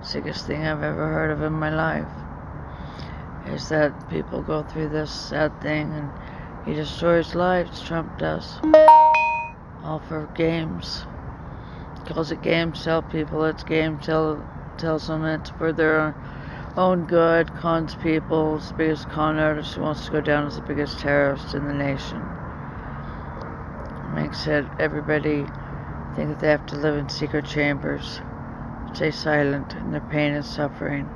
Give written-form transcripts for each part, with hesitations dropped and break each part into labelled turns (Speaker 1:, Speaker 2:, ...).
Speaker 1: Sickest thing I've ever heard of in my life is that people go through this sad thing and he destroys lives, Trump does. All for games. Calls it games, tell people it's game, tells them it's for their own good, cons people. It's the biggest con artist who wants to go down as the biggest terrorist in the nation. Makes everybody think that they have to live in secret chambers, stay silent in their pain and suffering.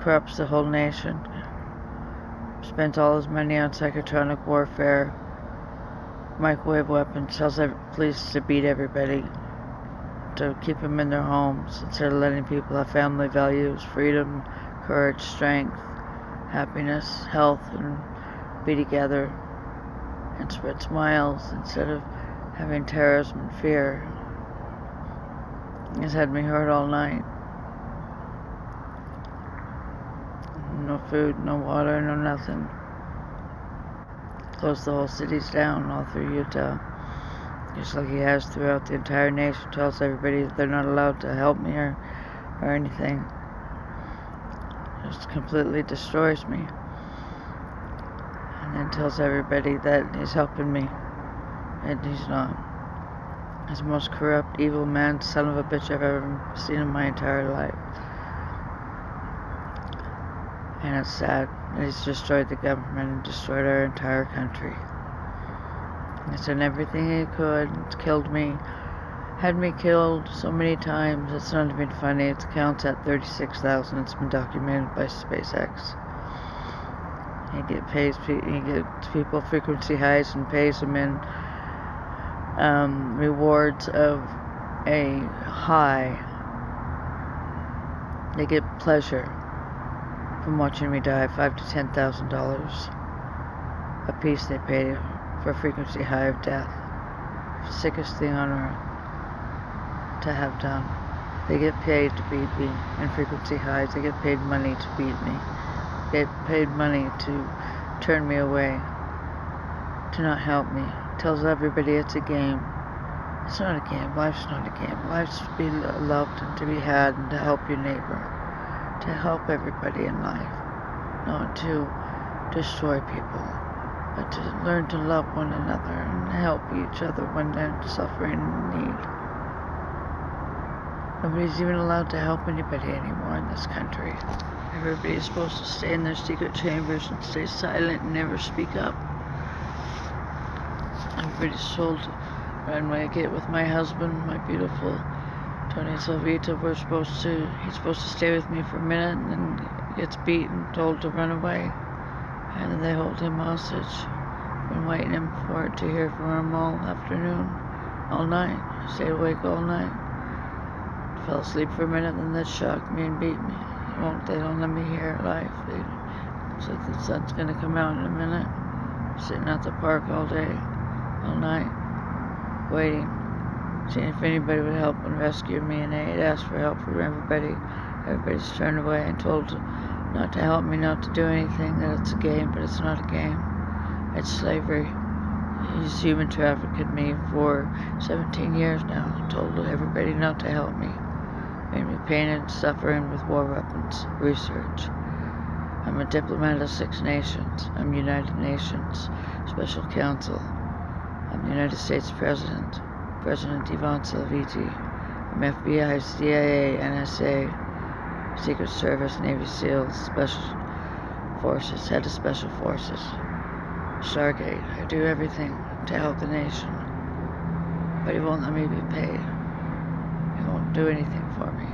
Speaker 1: Corrupts the whole nation. Spends all his money on psychotronic warfare, microwave weapons, tells police to beat everybody, to keep them in their homes instead of letting people have family values, freedom, courage, strength, happiness, health, and be together and spread smiles instead of having terrorism and fear. It's had me hurt all night. No food, no water, no nothing. Closed the whole cities down all through Utah, just like he has throughout the entire nation. Tells everybody that they're not allowed to help me or anything. Just completely destroys me. And then tells everybody that he's helping me, and he's not. He's the most corrupt, evil man, son of a bitch I've ever seen in my entire life. And it's sad that he's destroyed the government and destroyed our entire country. He's done everything he could. It's killed me. Had me killed so many times. It's not even funny. It counts at 36,000. It's been documented by SpaceX. He gives people frequency highs and pays them in rewards of a high. They get pleasure from watching me die. $5,000 to $10,000 a piece they pay for a frequency high of death. Sickest thing on earth to have done. They get paid to beat me in frequency highs. They get paid money to beat me. They get paid money to turn me away, to not help me. Tells everybody it's a game. It's not a game. Life's not a game. Life's to be loved and to be had and to help your neighbor. To help everybody in life. Not to destroy people, but to learn to love one another and help each other when they're suffering and in need. Nobody's even allowed to help anybody anymore in this country. Everybody's supposed to stay in their secret chambers and stay silent and never speak up. Everybody's told to run when I get with my husband, my beautiful Tony Salvita. He's supposed to stay with me for a minute and then gets beat and told to run away. And then they hold him hostage. Been waiting for it to hear from him all afternoon, all night. Stayed awake all night. Fell asleep for a minute, then they shocked me and beat me. They don't let me hear life. They said the sun's gonna come out in a minute. Sitting at the park all day, all night, waiting, seeing if anybody would help and rescue me, and I had asked for help from everybody. Everybody's turned away and told not to help me, not to do anything, that it's a game, but it's not a game. It's slavery. He's human trafficked me for 17 years now. Told everybody not to help me. Made me pain and suffering with war weapons research. I'm a diplomat of 6 nations. I'm United Nations Special Counsel. I'm the United States President, President Ivan Salviti. I'm FBI, CIA, NSA, Secret Service, Navy SEALs, Special Forces, Head of Special Forces, Stargate. I do everything to help the nation, but he won't let me be paid. He won't do anything for me.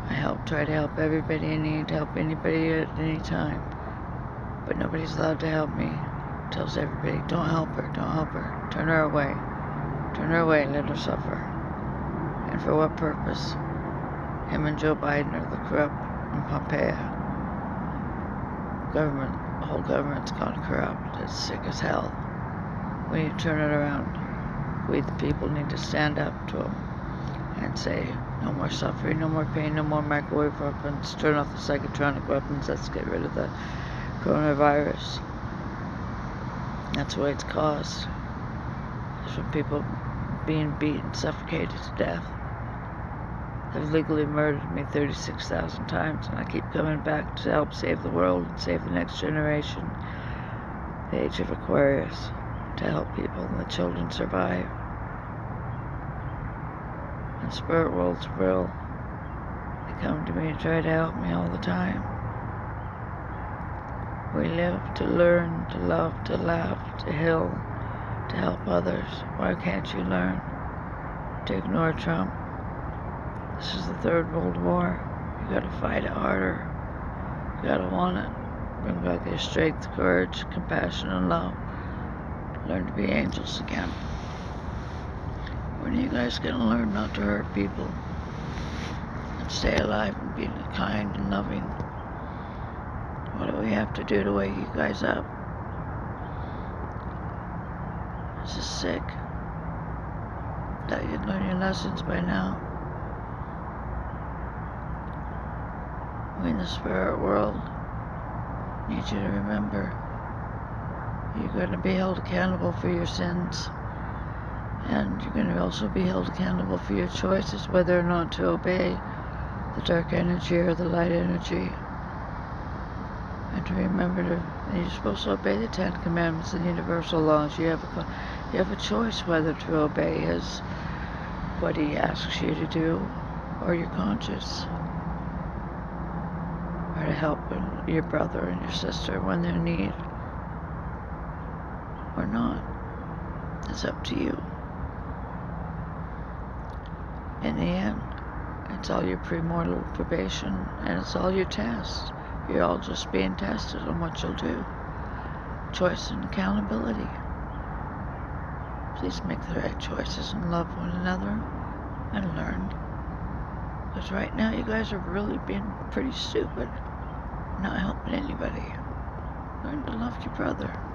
Speaker 1: I try to help everybody in need, help anybody at any time, but nobody's allowed to help me. Tells everybody, don't help her, turn her away, let her suffer. And for what purpose? Him and Joe Biden are the corrupt and Pompeo. The whole government's gone corrupt. It's sick as hell. We need to turn it around. We, the people, need to stand up to them and say, no more suffering, no more pain, no more microwave weapons, turn off the psychotronic weapons, let's get rid of the coronavirus. That's what it's caused. It's from people being beaten, suffocated to death. They've legally murdered me 36,000 times, and I keep coming back to help save the world and save the next generation, the age of Aquarius, to help people and the children survive. And spirit world's real. They come to me and try to help me all the time. We live to learn, to love, to laugh, to heal, to help others. Why can't you learn to ignore Trump? This is the Third World War. You gotta fight it harder. You gotta want it. Bring back your strength, courage, compassion, and love. Learn to be angels again. When are you guys gonna learn not to hurt people and stay alive and be kind and loving? What do we have to do to wake you guys up? This is sick. Thought you'd learn your lessons by now. We in the spirit world need you to remember you're going to be held accountable for your sins, and you're going to also be held accountable for your choices, whether or not to obey the dark energy or the light energy. And to remember you're supposed to obey the Ten Commandments and universal laws. You have a choice whether to obey what he asks you to do, or your conscience, or to help your brother and your sister when they're in need, or not. It's up to you. In the end, it's all your premortal probation, and it's all your tests. You're all just being tested on what you'll do. Choice and accountability. Please make the right choices and love one another and learn. Because right now you guys are really being pretty stupid. Not helping anybody. Learn to love your brother.